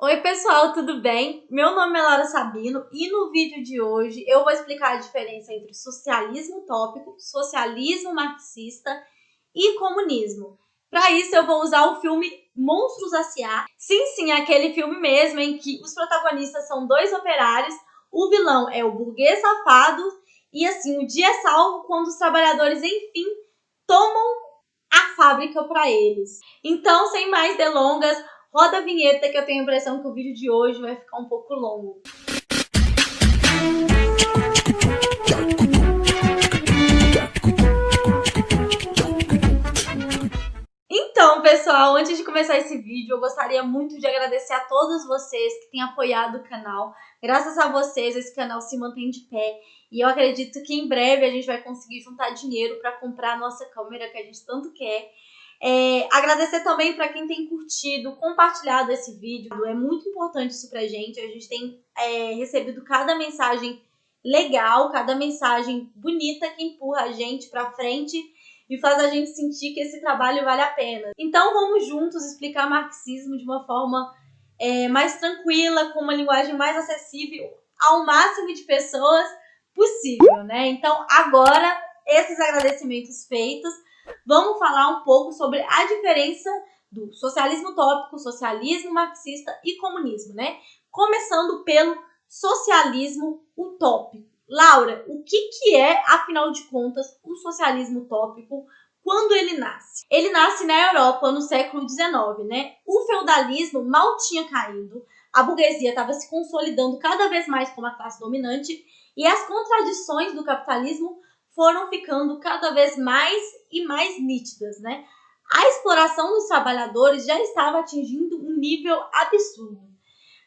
Oi pessoal, tudo bem? Meu nome é Laura Sabino e no vídeo de hoje eu vou explicar a diferença entre socialismo utópico, socialismo marxista e comunismo. Para isso eu vou usar o filme Monstros S.A. Sim, aquele filme mesmo em que os protagonistas são dois operários, o vilão é o burguês safado e assim, o dia é salvo quando os trabalhadores enfim tomam a fábrica para eles. Então, sem mais delongas, roda a vinheta que eu tenho a impressão que o vídeo de hoje vai ficar um pouco longo. Então, pessoal, antes de começar esse vídeo, eu gostaria muito de agradecer a todos vocês que têm apoiado o canal. Graças a vocês, esse canal se mantém de pé. E eu acredito que em breve a gente vai conseguir juntar dinheiro para comprar a nossa câmera que a gente tanto quer. Agradecer também para quem tem curtido, compartilhado esse vídeo. É muito importante isso pra gente. A gente tem recebido cada mensagem legal, cada mensagem bonita que empurra a gente pra frente e faz a gente sentir que esse trabalho vale a pena. Então vamos juntos explicar marxismo de uma forma mais tranquila, com uma linguagem mais acessível ao máximo de pessoas possível, né? Então agora, esses agradecimentos feitos, vamos falar um pouco sobre a diferença do socialismo utópico, socialismo marxista e comunismo, né? Começando pelo socialismo utópico. Laura, o que é, afinal de contas, o socialismo utópico quando ele nasce? Ele nasce na Europa no século XIX, né? O feudalismo mal tinha caído, a burguesia estava se consolidando cada vez mais como a classe dominante e as contradições do capitalismo foram ficando cada vez mais e mais nítidas, né? A exploração dos trabalhadores já estava atingindo um nível absurdo.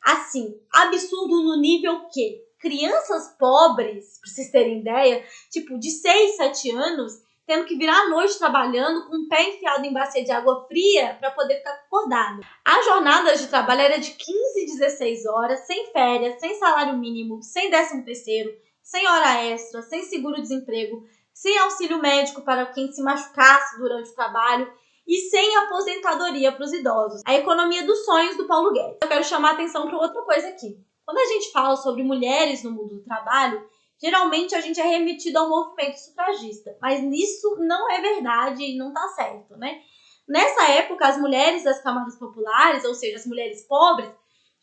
Assim, absurdo no nível que crianças pobres, para vocês terem ideia, tipo de 6, 7 anos, tendo que virar à noite trabalhando com o pé enfiado em bacia de água fria para poder ficar acordado. As jornadas de trabalho eram de 15, 16 horas, sem férias, sem salário mínimo, sem 13º, sem hora extra, sem seguro-desemprego, sem auxílio médico para quem se machucasse durante o trabalho e sem aposentadoria para os idosos. A economia dos sonhos do Paulo Guedes. Eu quero chamar a atenção para outra coisa aqui. Quando a gente fala sobre mulheres no mundo do trabalho, geralmente a gente é remetido ao movimento sufragista, mas nisso não é verdade e não tá certo, né? Nessa época, as mulheres das camadas populares, ou seja, as mulheres pobres,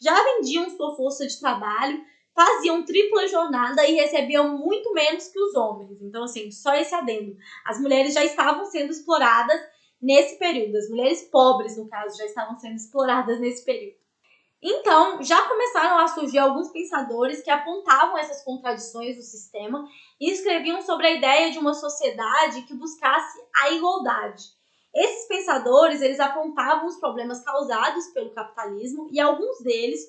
já vendiam sua força de trabalho, faziam tripla jornada e recebiam muito menos que os homens. Então, assim, só esse adendo. As mulheres já estavam sendo exploradas nesse período. As mulheres pobres, no caso, já estavam sendo exploradas nesse período. Então, já começaram a surgir alguns pensadores que apontavam essas contradições do sistema e escreviam sobre a ideia de uma sociedade que buscasse a igualdade. Esses pensadores, eles apontavam os problemas causados pelo capitalismo e alguns deles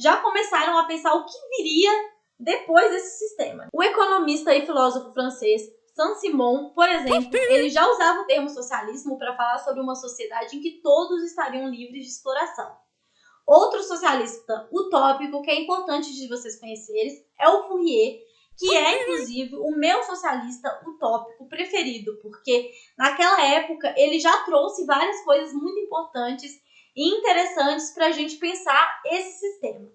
já começaram a pensar o que viria depois desse sistema. O economista e filósofo francês Saint-Simon, por exemplo, ele já usava o termo socialismo para falar sobre uma sociedade em que todos estariam livres de exploração. Outro socialista utópico que é importante de vocês conhecerem é o Fourier, que é, inclusive, o meu socialista utópico preferido, porque naquela época ele já trouxe várias coisas muito importantes e interessantes para a gente pensar esse sistema.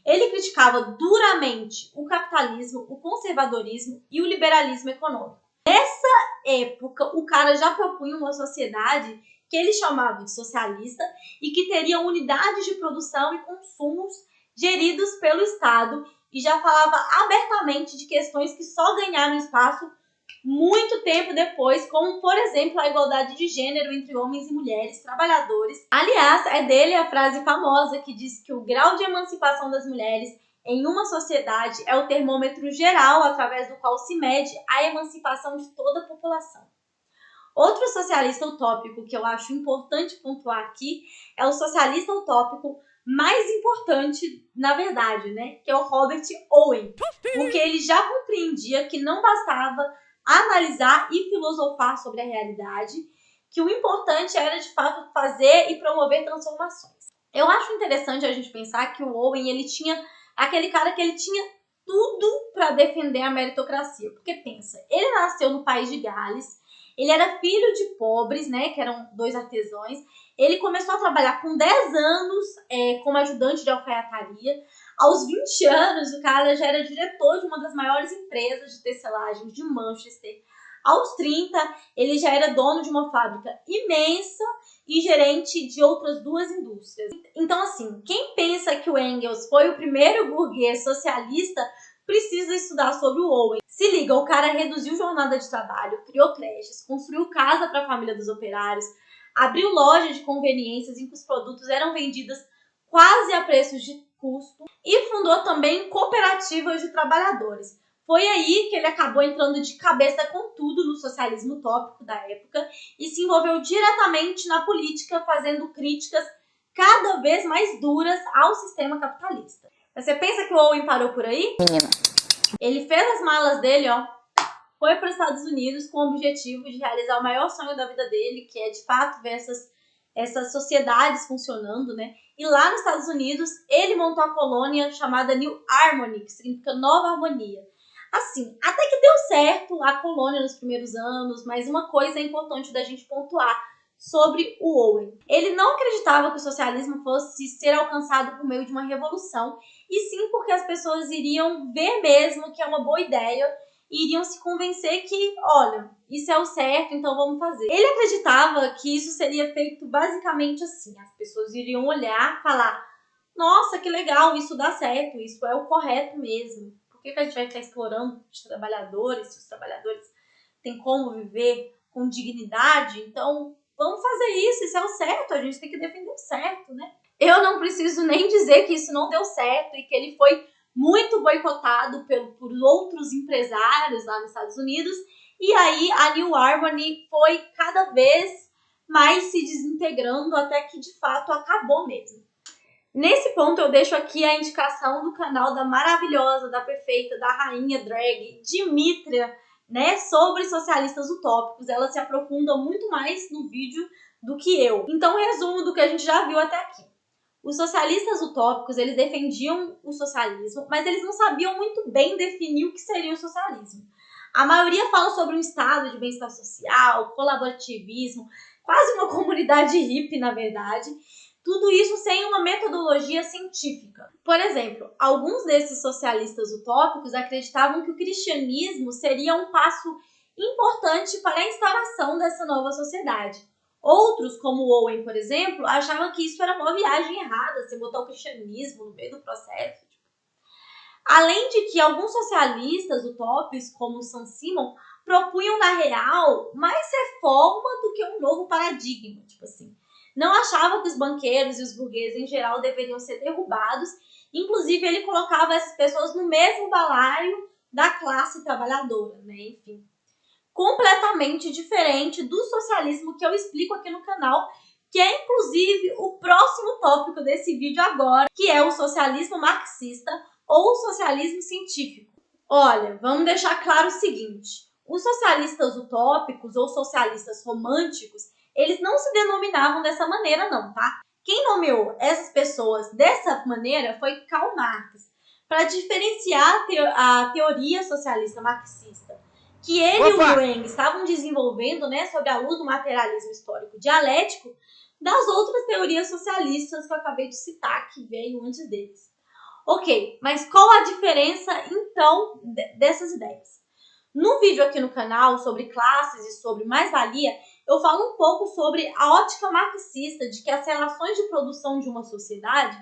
Ele criticava duramente o capitalismo, o conservadorismo e o liberalismo econômico. Nessa época, o cara já propunha uma sociedade que ele chamava de socialista e que teria unidades de produção e consumos geridos pelo Estado e já falava abertamente de questões que só ganharam espaço muito tempo depois, como, por exemplo, a igualdade de gênero entre homens e mulheres, trabalhadores. Aliás, é dele a frase famosa que diz que o grau de emancipação das mulheres em uma sociedade é o termômetro geral através do qual se mede a emancipação de toda a população. Outro socialista utópico que eu acho importante pontuar aqui é o socialista utópico mais importante, na verdade, né? Que é o Robert Owen, porque ele já compreendia que não bastava analisar e filosofar sobre a realidade, que o importante era, de fato, fazer e promover transformações. Eu acho interessante a gente pensar que o Owen, ele tinha aquele cara que ele tinha tudo para defender a meritocracia, porque pensa, ele nasceu no país de Gales, ele era filho de pobres, né, que eram dois artesãos, Ele começou a trabalhar com 10 anos como ajudante de alfaiataria. Aos 20 anos, o cara já era diretor de uma das maiores empresas de tecelagens de Manchester. Aos 30, ele já era dono de uma fábrica imensa e gerente de outras 2 indústrias. Então, assim, quem pensa que o Engels foi o primeiro burguês socialista precisa estudar sobre o Owen. Se liga, o cara reduziu jornada de trabalho, criou creches, construiu casa para a família dos operários, abriu loja de conveniências em que os produtos eram vendidos quase a preços de custo e fundou também cooperativas de trabalhadores. Foi aí que ele acabou entrando de cabeça com tudo no socialismo utópico da época e se envolveu diretamente na política, fazendo críticas cada vez mais duras ao sistema capitalista. Você pensa que o Owen parou por aí? Menina. Ele fez as malas dele, foi para os Estados Unidos com o objetivo de realizar o maior sonho da vida dele, que é de fato ver essas sociedades funcionando, né? E lá nos Estados Unidos, ele montou a colônia chamada New Harmony, que significa Nova Harmonia. Assim, até que deu certo a colônia nos primeiros anos, mas uma coisa é importante da gente pontuar sobre o Owen. Ele não acreditava que o socialismo fosse ser alcançado por meio de uma revolução, e sim porque as pessoas iriam ver mesmo que é uma boa ideia e iriam se convencer que, olha, isso é o certo, então vamos fazer. Ele acreditava que isso seria feito basicamente assim, as pessoas iriam olhar, falar, nossa, que legal, isso dá certo, isso é o correto mesmo. Por que a gente vai ficar explorando os trabalhadores, se os trabalhadores têm como viver com dignidade? Então, vamos fazer isso é o certo, a gente tem que defender o certo, né? Eu não preciso nem dizer que isso não deu certo e que ele foi muito boicotado por outros empresários lá nos Estados Unidos. E aí a New Harmony foi cada vez mais se desintegrando até que de fato acabou mesmo. Nesse ponto eu deixo aqui a indicação do canal da maravilhosa, da perfeita, da rainha drag, Dimitra, né, sobre socialistas utópicos. Ela se aprofunda muito mais no vídeo do que eu. Então, resumo do que a gente já viu até aqui. Os socialistas utópicos, eles defendiam o socialismo, mas eles não sabiam muito bem definir o que seria o socialismo. A maioria fala sobre um estado de bem-estar social, colaborativismo, quase uma comunidade hippie, na verdade. Tudo isso sem uma metodologia científica. Por exemplo, alguns desses socialistas utópicos acreditavam que o cristianismo seria um passo importante para a instauração dessa nova sociedade. Outros, como o Owen, por exemplo, achavam que isso era uma viagem errada, você botar o cristianismo no meio do processo. Além de que alguns socialistas utópicos, como o Saint Simon, propunham, na real, mais reforma do que um novo paradigma. Tipo assim, não achava que os banqueiros e os burgueses em geral deveriam ser derrubados. Inclusive, ele colocava essas pessoas no mesmo balaio da classe trabalhadora, né? Enfim, completamente diferente do socialismo que eu explico aqui no canal, que é inclusive o próximo tópico desse vídeo agora, que é o socialismo marxista ou o socialismo científico. Olha, vamos deixar claro o seguinte, os socialistas utópicos ou socialistas românticos, eles não se denominavam dessa maneira não, tá? Quem nomeou essas pessoas dessa maneira foi Karl Marx, para diferenciar a teoria socialista marxista, que ele e o Engels estavam desenvolvendo, né, sob a luz do materialismo histórico dialético, das outras teorias socialistas que eu acabei de citar, que veio antes deles. Ok, mas qual a diferença, então, dessas ideias? No vídeo aqui no canal sobre classes e sobre mais-valia, eu falo um pouco sobre a ótica marxista de que as relações de produção de uma sociedade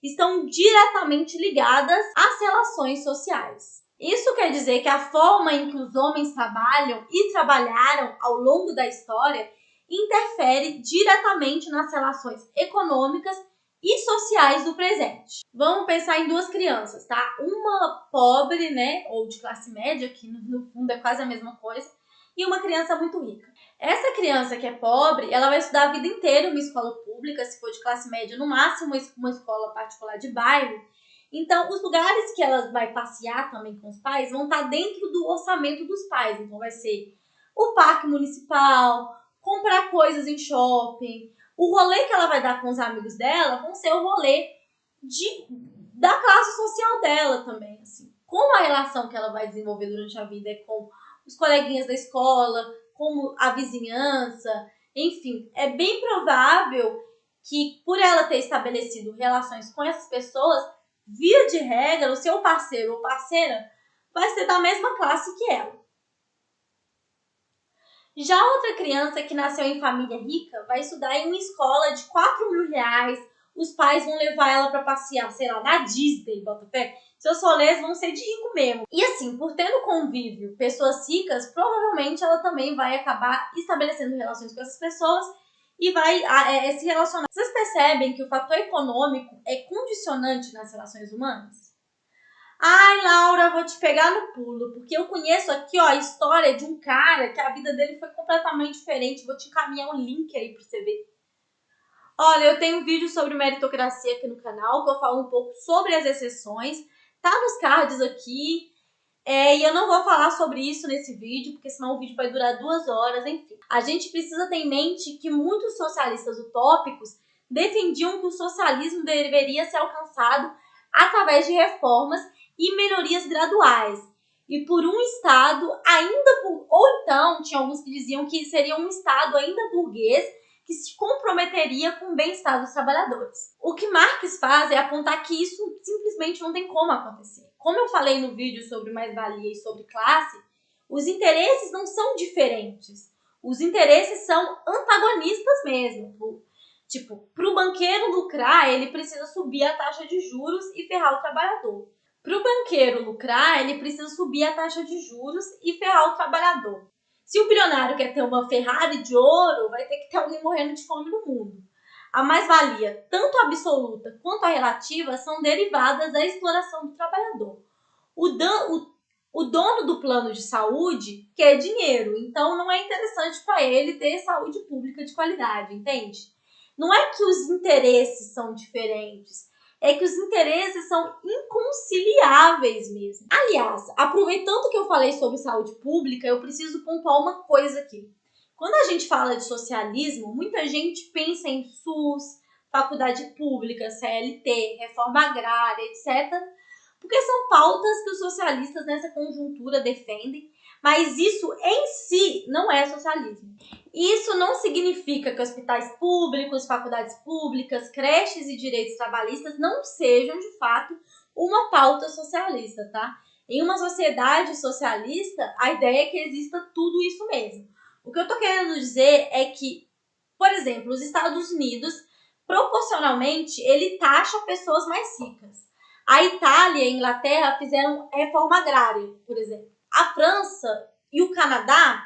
estão diretamente ligadas às relações sociais. Isso quer dizer que a forma em que os homens trabalham e trabalharam ao longo da história interfere diretamente nas relações econômicas e sociais do presente. Vamos pensar em 2 crianças, tá? Uma pobre, né, ou de classe média, que no fundo é quase a mesma coisa, e uma criança muito rica. Essa criança que é pobre, ela vai estudar a vida inteira em uma escola pública, se for de classe média, no máximo uma escola particular de bairro. Então, os lugares que ela vai passear também com os pais vão estar dentro do orçamento dos pais. Então, vai ser o parque municipal, comprar coisas em shopping. O rolê que ela vai dar com os amigos dela vão ser o rolê da classe social dela também. Assim. Como a relação que ela vai desenvolver durante a vida é com os coleguinhas da escola, como a vizinhança, Enfim, é bem provável que por ela ter estabelecido relações com essas pessoas, via de regra, o seu parceiro ou parceira vai ser da mesma classe que ela. Já outra criança que nasceu em família rica vai estudar em uma escola de 4.000 reais, os pais vão levar ela para passear, sei lá, na Disney, bota fé. Seus rolês vão ser de rico mesmo. E assim, por ter no convívio pessoas ricas, provavelmente ela também vai acabar estabelecendo relações com essas pessoas e vai se relacionar. Vocês percebem que o fator econômico é condicionante nas relações humanas? Ai, Laura, vou te pegar no pulo, porque eu conheço aqui, ó, a história de um cara que a vida dele foi completamente diferente. Vou te encaminhar um link aí pra você ver. Olha, eu tenho um vídeo sobre meritocracia aqui no canal, que eu falo um pouco sobre as exceções. Tá nos cards aqui. E eu não vou falar sobre isso nesse vídeo, porque senão o vídeo vai durar 2 horas, enfim. A gente precisa ter em mente que muitos socialistas utópicos defendiam que o socialismo deveria ser alcançado através de reformas e melhorias graduais. E por um Estado ou então, tinha alguns que diziam que seria um Estado ainda burguês, que se comprometeria com o bem-estar dos trabalhadores. O que Marx faz é apontar que isso simplesmente não tem como acontecer. Como eu falei no vídeo sobre mais-valia e sobre classe, os interesses não são diferentes. Os interesses são antagonistas mesmo. Tipo, para o banqueiro lucrar, ele precisa subir a taxa de juros e ferrar o trabalhador. Para o banqueiro lucrar, ele precisa subir a taxa de juros e ferrar o trabalhador. Se o bilionário quer ter uma Ferrari de ouro, vai ter que ter alguém morrendo de fome no mundo. A mais-valia, tanto absoluta quanto a relativa, são derivadas da exploração do trabalhador. O dono do plano de saúde quer dinheiro, então não é interessante para ele ter saúde pública de qualidade, entende? Não é que os interesses são diferentes, é que os interesses são inconciliáveis mesmo. Aliás, aproveitando que eu falei sobre saúde pública, eu preciso pontuar uma coisa aqui. Quando a gente fala de socialismo, muita gente pensa em SUS, faculdade pública, CLT, reforma agrária, etc., porque são pautas que os socialistas nessa conjuntura defendem, mas isso em si não é socialismo. Isso não significa que hospitais públicos, faculdades públicas, creches e direitos trabalhistas não sejam, de fato, uma pauta socialista, tá? Em uma sociedade socialista, a ideia é que exista tudo isso mesmo. O que eu tô querendo dizer é que, por exemplo, os Estados Unidos, proporcionalmente, ele taxa pessoas mais ricas. A Itália e a Inglaterra fizeram reforma agrária, por exemplo. A França e o Canadá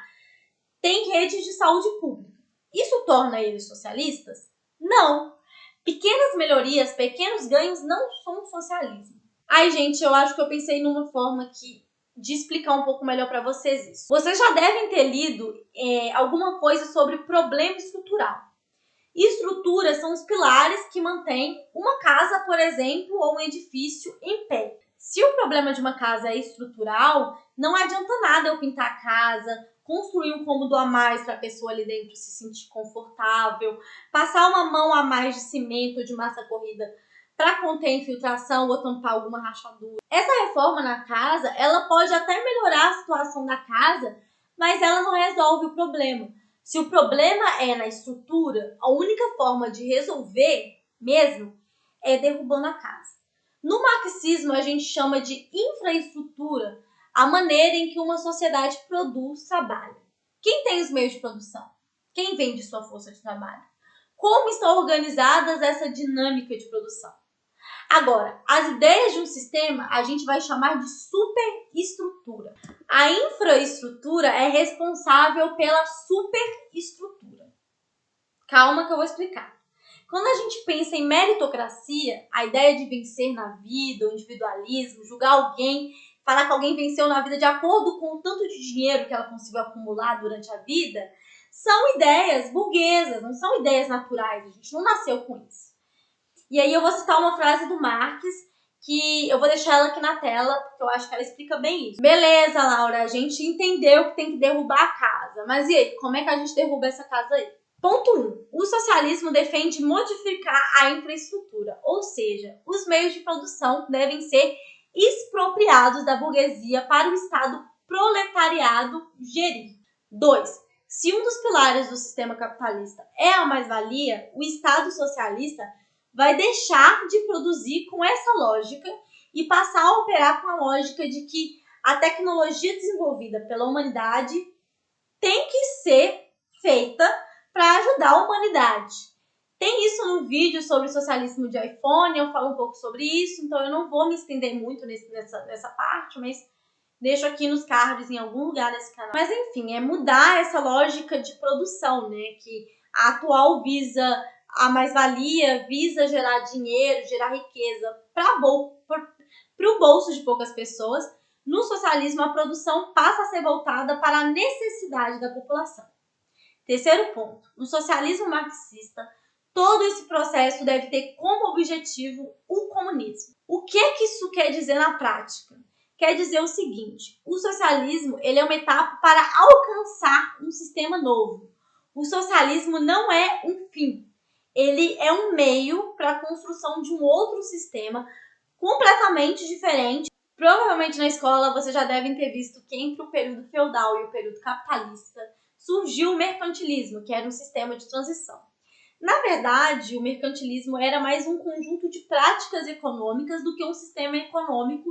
têm redes de saúde pública. Isso torna eles socialistas? Não. Pequenas melhorias, pequenos ganhos não são socialismo. Ai, gente, eu acho que eu pensei numa forma de explicar um pouco melhor para vocês isso. Vocês já devem ter lido alguma coisa sobre problema estrutural. Estruturas são os pilares que mantêm uma casa, por exemplo, ou um edifício em pé. Se o problema de uma casa é estrutural, não adianta nada eu pintar a casa, construir um cômodo a mais para a pessoa ali dentro se sentir confortável, passar uma mão a mais de cimento ou de massa corrida para conter a infiltração ou tampar alguma rachadura. Essa reforma na casa, ela pode até melhorar a situação da casa, mas ela não resolve o problema. Se o problema é na estrutura, a única forma de resolver mesmo é derrubando a casa. No marxismo, a gente chama de infraestrutura a maneira em que uma sociedade produz trabalho. Quem tem os meios de produção? Quem vende sua força de trabalho? Como estão organizadas essa dinâmica de produção? Agora, as ideias de um sistema a gente vai chamar de superestrutura. A infraestrutura é responsável pela superestrutura. Calma que eu vou explicar. Quando a gente pensa em meritocracia, a ideia de vencer na vida, o individualismo, julgar alguém, falar que alguém venceu na vida de acordo com o tanto de dinheiro que ela conseguiu acumular durante a vida, são ideias burguesas, não são ideias naturais, a gente não nasceu com isso. E aí eu vou citar uma frase do Marx, que eu vou deixar ela aqui na tela, porque eu acho que ela explica bem isso. Beleza, Laura, a gente entendeu que tem que derrubar a casa, mas e aí, como é que a gente derruba essa casa aí? Ponto 1. O socialismo defende modificar a infraestrutura, ou seja, os meios de produção devem ser expropriados da burguesia para o Estado proletariado gerir. 2. Se um dos pilares do sistema capitalista é a mais-valia, o Estado socialista vai deixar de produzir com essa lógica e passar a operar com a lógica de que a tecnologia desenvolvida pela humanidade tem que ser feita para ajudar a humanidade. Tem isso no vídeo sobre socialismo de iPhone, eu falo um pouco sobre isso, então eu não vou me estender muito nessa parte, mas deixo aqui nos cards em algum lugar desse canal. Mas enfim, é mudar essa lógica de produção, né? Que a atual visa a mais-valia, visa gerar dinheiro, gerar riqueza para o bolso de poucas pessoas. No socialismo, a produção passa a ser voltada para a necessidade da população. Terceiro ponto, no socialismo marxista, todo esse processo deve ter como objetivo o comunismo. O que é que isso quer dizer na prática? Quer dizer o seguinte, o socialismo ele é uma etapa para alcançar um sistema novo. O socialismo não é um fim, ele é um meio para a construção de um outro sistema completamente diferente. Provavelmente na escola você já deve ter visto que entre o período feudal e o período capitalista surgiu o mercantilismo, que era um sistema de transição. Na verdade, o mercantilismo era mais um conjunto de práticas econômicas do que um sistema econômico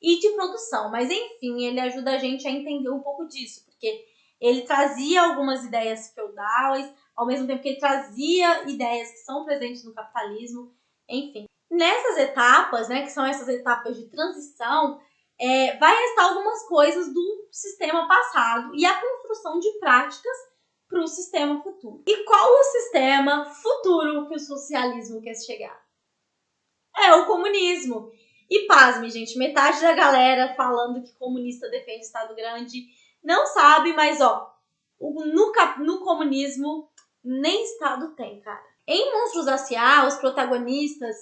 e de produção. Mas, enfim, ele ajuda a gente a entender um pouco disso, porque ele trazia algumas ideias feudais, ao mesmo tempo que ele trazia ideias que são presentes no capitalismo, enfim. Nessas etapas, né, que são essas etapas de transição, vai restar algumas coisas do sistema passado e a construção de práticas para o sistema futuro. E qual o sistema futuro que o socialismo quer chegar? É o comunismo. E pasme, gente, metade da galera falando que comunista defende Estado grande não sabe, mas no comunismo nem Estado tem, cara. Em Monstros S.A., os protagonistas,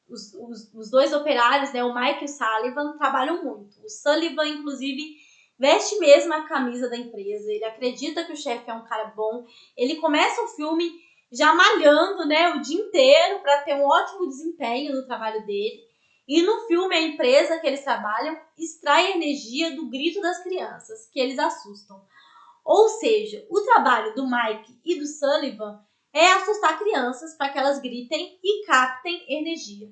os dois operários, né, o Mike e o Sullivan, trabalham muito. O Sullivan, inclusive, veste mesmo a camisa da empresa, ele acredita que o chefe é um cara bom, ele começa o filme já malhando, né, o dia inteiro para ter um ótimo desempenho no trabalho dele. E no filme, a empresa que eles trabalham extrai energia do grito das crianças, que eles assustam. Ou seja, o trabalho do Mike e do Sullivan é assustar crianças para que elas gritem e captem energia.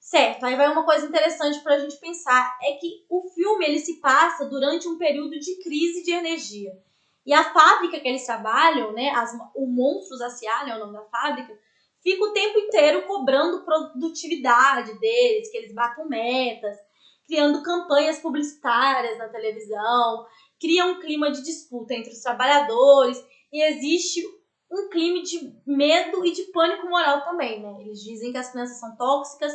Certo, aí vai uma coisa interessante para a gente pensar, é que o filme ele se passa durante um período de crise de energia. E a fábrica que eles trabalham, né, o Monstros S.A., né, é o nome da fábrica, fica o tempo inteiro cobrando produtividade deles, que eles batam metas, criando campanhas publicitárias na televisão, cria um clima de disputa entre os trabalhadores e existe um clima de medo e de pânico moral também, né? Eles dizem que as crianças são tóxicas.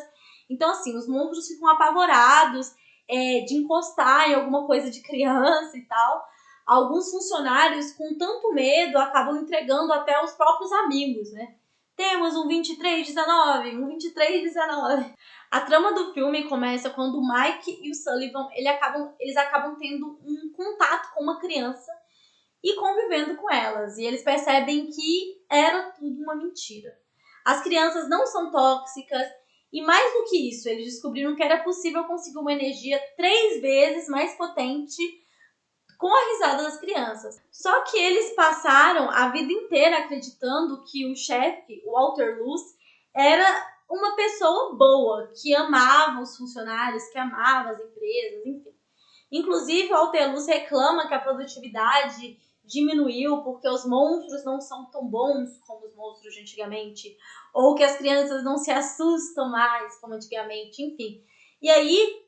Então, assim, os monstros ficam apavorados de encostar em alguma coisa de criança e tal. Alguns funcionários, com tanto medo, acabam entregando até os próprios amigos, né? Temos um 2319, um 2319. A trama do filme começa quando o Mike e o Sullivan eles acabam tendo um contato com uma criança e convivendo com elas. E eles percebem que era tudo uma mentira. As crianças não são tóxicas e, mais do que isso, eles descobriram que era possível conseguir uma energia 3 vezes mais potente com a risada das crianças. Só que eles passaram a vida inteira acreditando que o chefe, o Walter Luz, era uma pessoa boa, que amava os funcionários, que amava as empresas, enfim. Inclusive, o Walter Luz reclama que a produtividade diminuiu porque os monstros não são tão bons como os monstros de antigamente, ou que as crianças não se assustam mais como antigamente, enfim. E aí,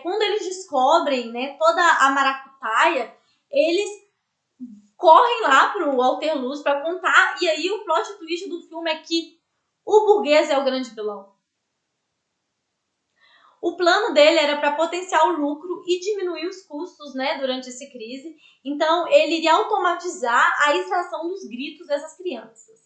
quando eles descobrem, né, toda a maracutaia, eles correm lá pro Walter Luz para contar, e aí o plot twist do filme é que o burguês é o grande vilão. O plano dele era para potenciar o lucro e diminuir os custos, né, durante essa crise. Então, ele iria automatizar a extração dos gritos dessas crianças.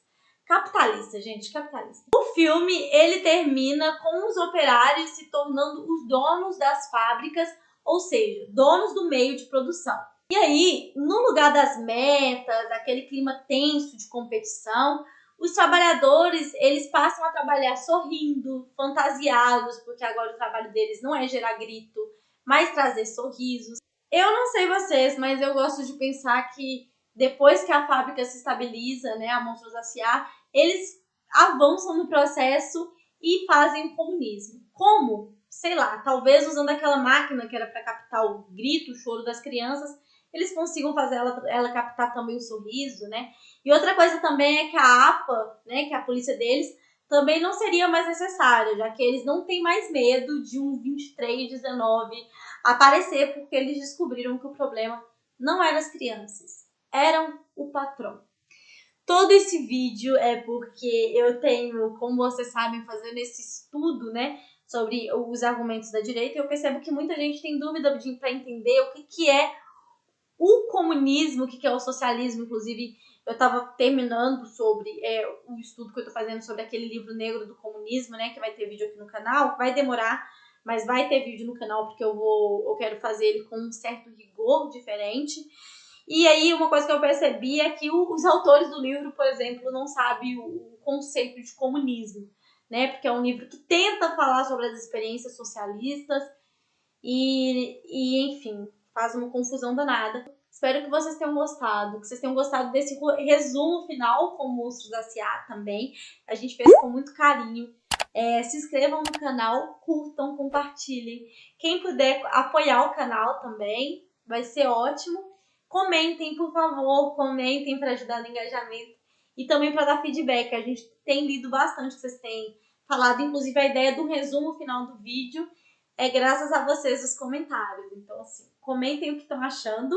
Capitalista, gente, capitalista. O filme, ele termina com os operários se tornando os donos das fábricas, ou seja, donos do meio de produção. E aí, no lugar das metas, aquele clima tenso de competição, os trabalhadores, eles passam a trabalhar sorrindo, fantasiados, porque agora o trabalho deles não é gerar grito, mas trazer sorrisos. Eu não sei vocês, mas eu gosto de pensar que depois que a fábrica se estabiliza, né, a Monstros S.A., eles avançam no processo e fazem o comunismo. Como? Sei lá, talvez usando aquela máquina que era para captar o grito, o choro das crianças, eles consigam fazer ela captar também o sorriso, né? E outra coisa também é que a APA, né, que é a polícia deles, também não seria mais necessária, já que eles não têm mais medo de um 2319 aparecer, porque eles descobriram que o problema não eram as crianças, eram o patrão. Todo esse vídeo é porque eu tenho, como vocês sabem, fazendo esse estudo, né, sobre os argumentos da direita, e eu percebo que muita gente tem dúvida para entender o que é o comunismo, o que é o socialismo. Inclusive, eu estava terminando sobre o estudo que eu estou fazendo sobre aquele livro negro do comunismo, né, que vai ter vídeo aqui no canal. Vai demorar, mas vai ter vídeo no canal, porque eu quero fazer ele com um certo rigor diferente. E aí, uma coisa que eu percebi é que os autores do livro, por exemplo, não sabem o conceito de comunismo, né? Porque é um livro que tenta falar sobre as experiências socialistas e enfim, faz uma confusão danada. Espero que vocês tenham gostado, que vocês tenham gostado desse resumo final com Monstros S.A. também. A gente fez com muito carinho. Se inscrevam no canal, curtam, compartilhem. Quem puder apoiar o canal também, vai ser ótimo. Comentem, por favor, comentem para ajudar no engajamento e também para dar feedback. A gente tem lido bastante o que vocês têm falado, inclusive a ideia do resumo final do vídeo é graças a vocês os comentários. Então, assim, comentem o que estão achando.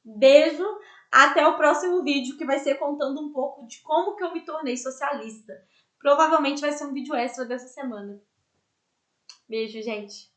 Beijo, até o próximo vídeo, que vai ser contando um pouco de como que eu me tornei socialista. Provavelmente vai ser um vídeo extra dessa semana. Beijo, gente!